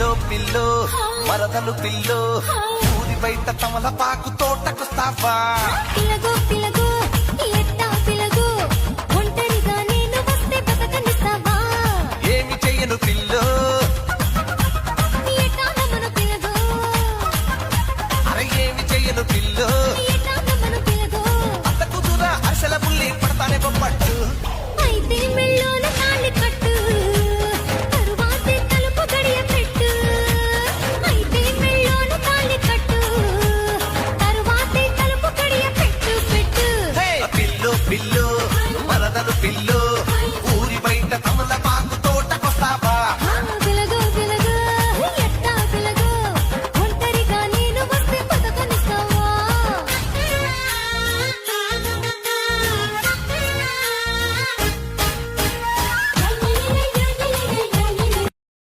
pillow pillow మరదలు pillow ఊరి బయట తమలపాకు తోటకొస్తావా పిలగో పిలగో ఎట్టా పిలగో ఒంటరిగా నేను వస్తే బతకనిస్తావా ఏమి చెయ్యను పిల్ల